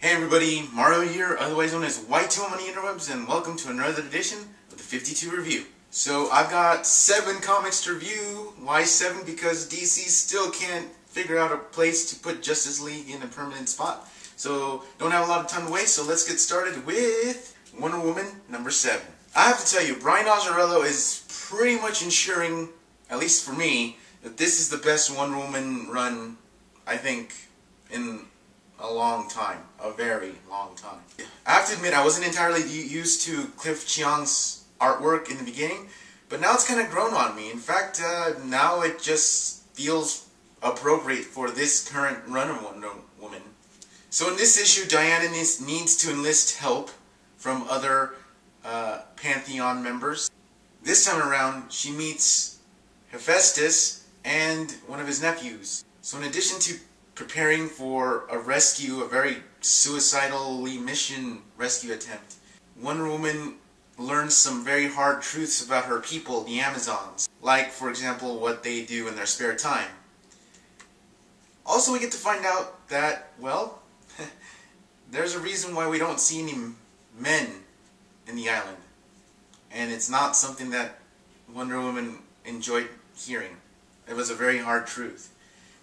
Hey everybody, Mario here, otherwise known as Y2 on the interwebs, and welcome to another edition of the 52 Review. So I've got 7 comics to review. Why 7? Because DC still can't figure out a place to put Justice League in a permanent spot. So don't have a lot of time to waste, so let's get started with Wonder Woman number 7. I have to tell you, Brian Azzarello is pretty much ensuring, at least for me, that this is the best Wonder Woman run, I think, in a long time. A very long time. I have to admit, I wasn't entirely used to Cliff Chiang's artwork in the beginning, but now it's kind of grown on me. In fact, now it just feels appropriate for this current run of Wonder Woman. So in this issue, Diana needs to enlist help from other Pantheon members. This time around, she meets Hephaestus and one of his nephews. So in addition to preparing for a rescue, a very suicidally mission rescue attempt, Wonder Woman learns some very hard truths about her people, the Amazons. Like, for example, what they do in their spare time. Also, we get to find out that, well, there's a reason why we don't see any men in the island. And it's not something that Wonder Woman enjoyed hearing. It was a very hard truth.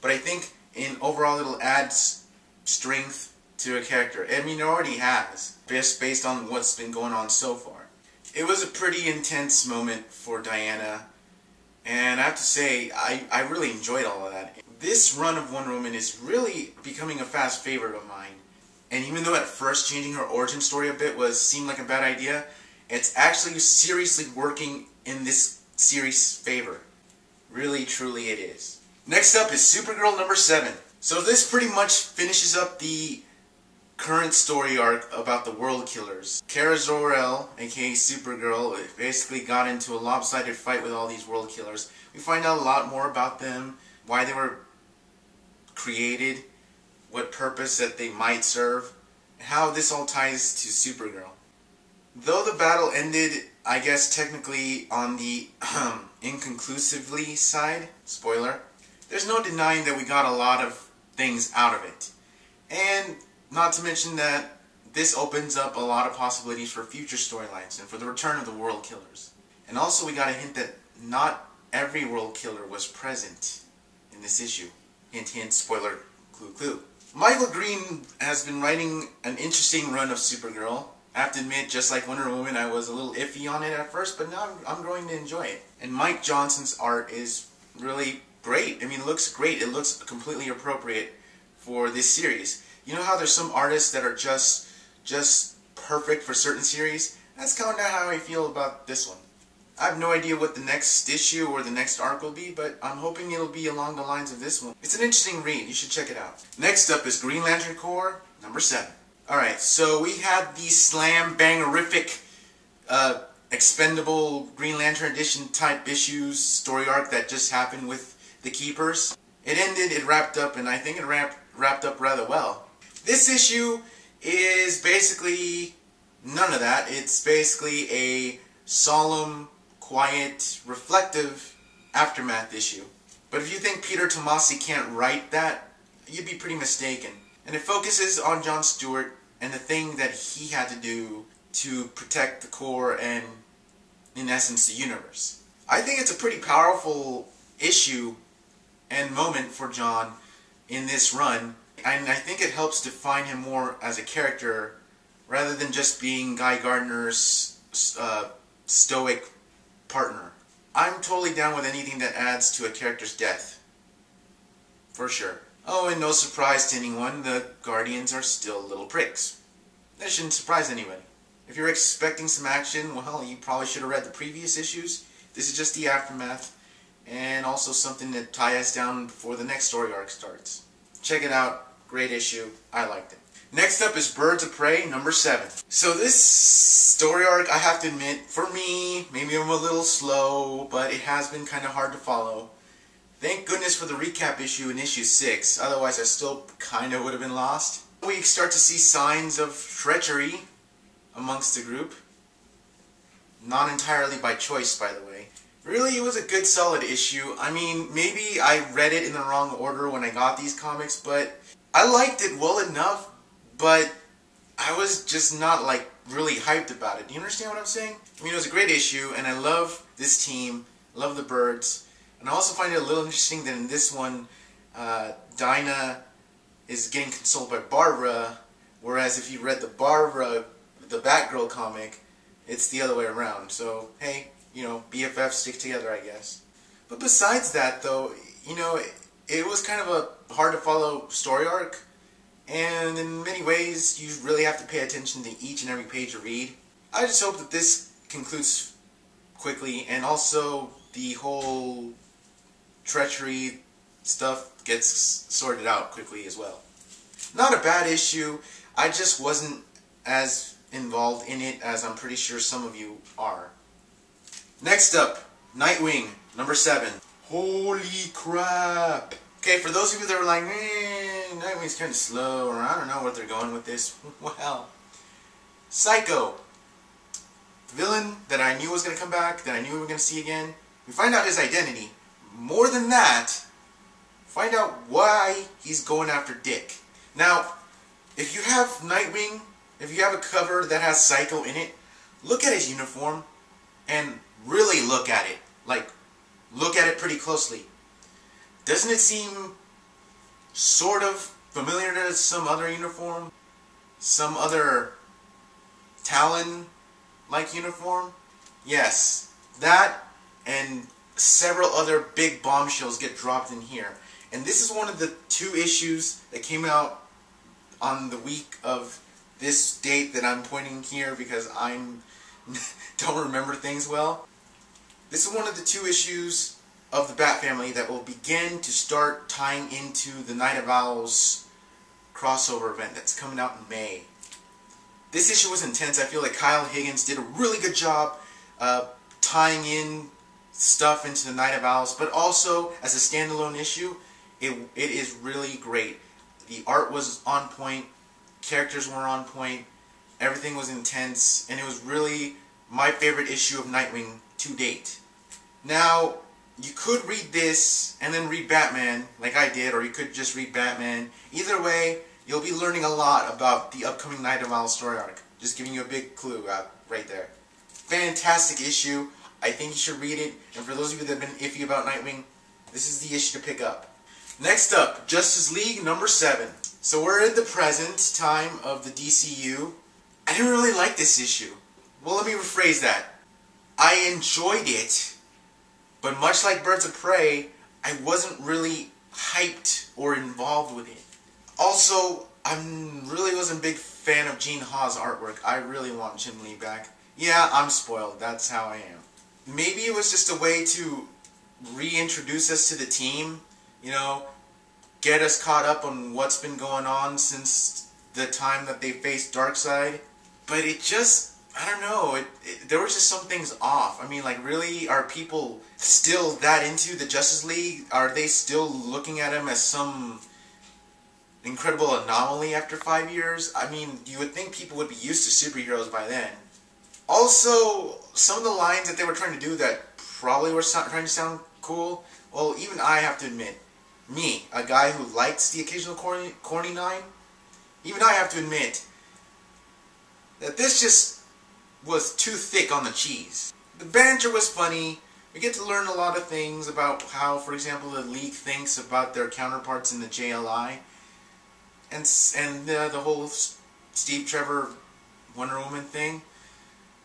But I think in overall it'll add strength to a character. I mean, it already has, just based on what's been going on so far. It was a pretty intense moment for Diana, and I have to say, I really enjoyed all of that. This run of Wonder Woman is really becoming a fast favorite of mine. And even though at first changing her origin story a bit seemed like a bad idea, it's actually seriously working in this series' favor. Really, truly it is. Next up is Supergirl number 7. So this pretty much finishes up the current story arc about the World Killers. Kara Zor-El, aka Supergirl, basically got into a lopsided fight with all these World Killers. We find out a lot more about them, why they were created, what purpose that they might serve, and how this all ties to Supergirl. Though the battle ended, I guess technically on the inconclusively side, spoiler, there's no denying that we got a lot of things out of it. And not to mention that this opens up a lot of possibilities for future storylines and for the return of the World Killers. And also we got a hint that not every World Killer was present in this issue. Hint hint, spoiler, clue clue. Michael Green has been writing an interesting run of Supergirl. I have to admit, just like Wonder Woman, I was a little iffy on it at first, but now I'm growing to enjoy it. And Mike Johnson's art is really great. I mean, it looks great. It looks completely appropriate for this series. You know how there's some artists that are just perfect for certain series? That's kind of how I feel about this one. I have no idea what the next issue or the next arc will be, but I'm hoping it'll be along the lines of this one. It's an interesting read. You should check it out. Next up is Green Lantern Corps number 7. Alright, so we had the slam-bangerific expendable Green Lantern Edition type issues story arc that just happened with the Keepers. It ended, it wrapped up, and I think it wrapped up rather well. This issue is basically none of that. It's basically a solemn, quiet, reflective aftermath issue. But if you think Peter Tomasi can't write that, you'd be pretty mistaken. And it focuses on John Stewart and the thing that he had to do to protect the Corps and, in essence, the universe. I think it's a pretty powerful issue and moment for John in this run, and I think it helps define him more as a character rather than just being Guy Gardner's stoic partner. I'm totally down with anything that adds to a character's death. For sure. Oh, and no surprise to anyone, the Guardians are still little pricks. That shouldn't surprise anybody. If you're expecting some action, well, you probably should have read the previous issues. This is just the aftermath, and also something to tie us down before the next story arc starts. Check it out. Great issue. I liked it. Next up is Birds of Prey number 7. So this story arc, I have to admit, for me, maybe I'm a little slow, but it has been kind of hard to follow. Thank goodness for the recap issue in issue 6, otherwise I still kind of would have been lost. We start to see signs of treachery amongst the group. Not entirely by choice, by the way. Really, it was a good solid issue. I mean, maybe I read it in the wrong order when I got these comics, but I liked it well enough, but I was just not like really hyped about it. Do you understand what I'm saying? I mean, it was a great issue, and I love this team, love the birds, and I also find it a little interesting that in this one, Dinah is getting consoled by Barbara, whereas if you read the Batgirl comic, it's the other way around. So, hey, you know, BFFs stick together, I guess. But besides that, though, you know, it was kind of a hard to follow story arc, and in many ways, you really have to pay attention to each and every page you read. I just hope that this concludes quickly, and also the whole treachery stuff gets sorted out quickly as well. Not a bad issue, I just wasn't as involved in it as I'm pretty sure some of you are. Next up, Nightwing, number 7. Holy crap! Okay, for those of you that were like, Nightwing's kind of slow, or I don't know where they're going with this, well, Psycho. The villain that I knew was going to come back, that I knew we were going to see again. We find out his identity. More than that, find out why he's going after Dick. Now, if you have Nightwing, if you have a cover that has Psycho in it, look at his uniform and really look at it. Like, look at it pretty closely. Doesn't it seem sort of familiar to some other uniform? Some other Talon-like uniform? Yes, that and several other big bombshells get dropped in here. And this is one of the 2 issues that came out on the week of this date that I'm pointing here because I don't remember things well. This is one of the 2 issues of the Bat family that will begin to start tying into the Night of Owls crossover event that's coming out in May. This issue was intense. I feel like Kyle Higgins did a really good job tying in stuff into the Night of Owls, but also as a standalone issue, it is really great. The art was on point, characters were on point, everything was intense, and it was really my favorite issue of Nightwing to date. Now, you could read this and then read Batman, like I did, or you could just read Batman. Either way, you'll be learning a lot about the upcoming Night of Owls story arc. Just giving you a big clue right there. Fantastic issue. I think you should read it, and for those of you that have been iffy about Nightwing, this is the issue to pick up. Next up, Justice League number 7. So we're in the present time of the DCU. I didn't really like this issue. Well, let me rephrase that. I enjoyed it, but much like Birds of Prey, I wasn't really hyped or involved with it. Also, I really wasn't a big fan of Gene Ha's artwork. I really want Jim Lee back. Yeah, I'm spoiled. That's how I am. Maybe it was just a way to reintroduce us to the team, you know, get us caught up on what's been going on since the time that they faced Darkseid. But it just, I don't know, there were just some things off. I mean, like, really, are people still that into the Justice League? Are they still looking at him as some incredible anomaly after 5 years? I mean, you would think people would be used to superheroes by then. Also, some of the lines that they were trying to do that probably were trying to sound cool, well, even I have to admit, me, a guy who likes the occasional corny line, even I have to admit that this just was too thick on the cheese. The banter was funny. We get to learn a lot of things about how, for example, the League thinks about their counterparts in the JLI, and the whole Steve Trevor Wonder Woman thing.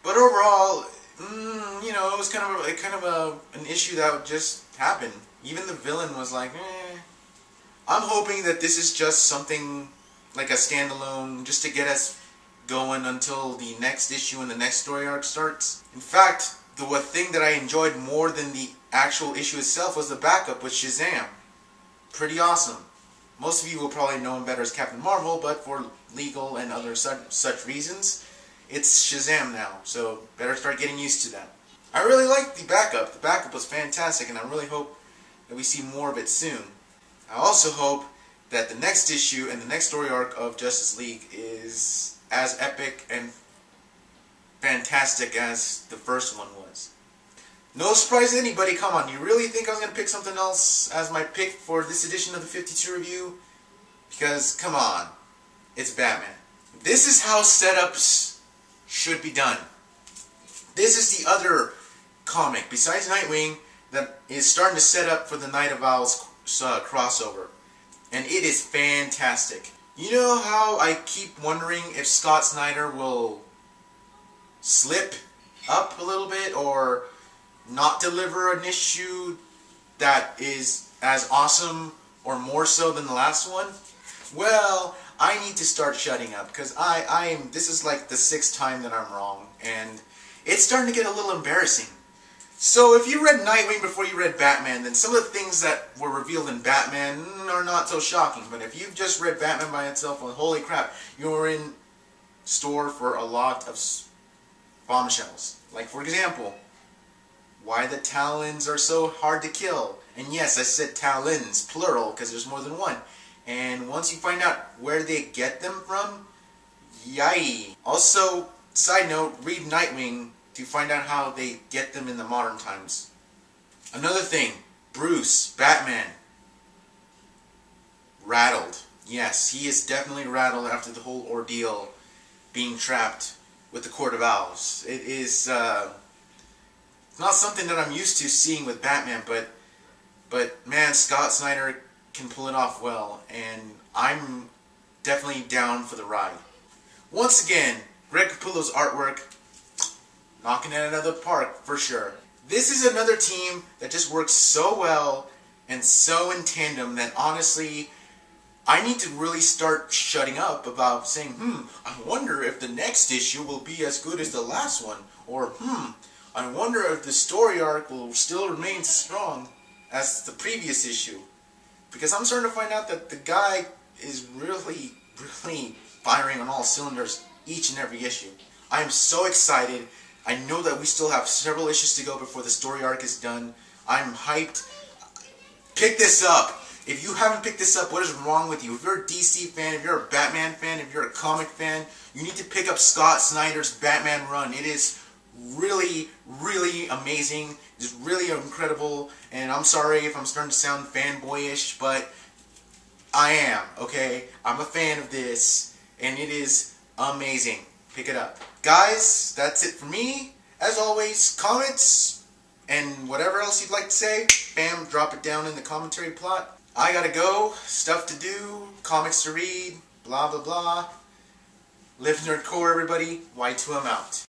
But overall, you know, it was kind of an issue that would just happen. Even the villain was like, I'm hoping that this is just something like a standalone, just to get us going until the next issue and the next story arc starts. In fact, the thing that I enjoyed more than the actual issue itself was the backup with Shazam. Pretty awesome. Most of you will probably know him better as Captain Marvel, but for legal and other such reasons, it's Shazam now, so better start getting used to that. I really liked the backup. The backup was fantastic, and I really hope that we see more of it soon. I also hope that the next issue and the next story arc of Justice League is as epic and fantastic as the first one was. No surprise to anybody, come on, you really think I was going to pick something else as my pick for this edition of the 52 review? Because, come on, it's Batman. This is how setups should be done. This is the other comic, besides Nightwing, that is starting to set up for the Night of Owls crossover. And it is fantastic. You know how I keep wondering if Scott Snyder will slip up a little bit or not deliver an issue that is as awesome or more so than the last one? Well, I need to start shutting up because this is like the 6th time that I'm wrong, and it's starting to get a little embarrassing. So if you read Nightwing before you read Batman, then some of the things that were revealed in Batman are not so shocking. But if you've just read Batman by itself, well, holy crap, you're in store for a lot of bombshells. Like, for example, why the Talons are so hard to kill. And yes, I said Talons, plural, because there's more than one. And once you find out where they get them from, yay. Also, side note, read Nightwing to find out how they get them in the modern times. Another thing, Bruce, Batman, rattled. Yes, he is definitely rattled after the whole ordeal being trapped with the Court of Owls. It is not something that I'm used to seeing with Batman, but man, Scott Snyder can pull it off well, and I'm definitely down for the ride. Once again, Greg Capullo's artwork, knocking it out of the park for sure. This is another team that just works so well and so in tandem that honestly, I need to really start shutting up about saying, I wonder if the next issue will be as good as the last one, or I wonder if the story arc will still remain strong as the previous issue. Because I'm starting to find out that the guy is really firing on all cylinders each and every issue. I am so excited. I know that we still have several issues to go before the story arc is done. I'm hyped. Pick this up. If you haven't picked this up, what is wrong with you? If you're a DC fan, if you're a Batman fan, if you're a comic fan, you need to pick up Scott Snyder's Batman run. It is really amazing. It's really incredible. And I'm sorry if I'm starting to sound fanboyish, but I am, okay? I'm a fan of this, and it is amazing. Pick it up. Guys, that's it for me. As always, comments and whatever else you'd like to say, bam, drop it down in the commentary plot. I gotta go. Stuff to do. Comics to read. Blah, blah, blah. Live nerdcore, everybody. Y2M out.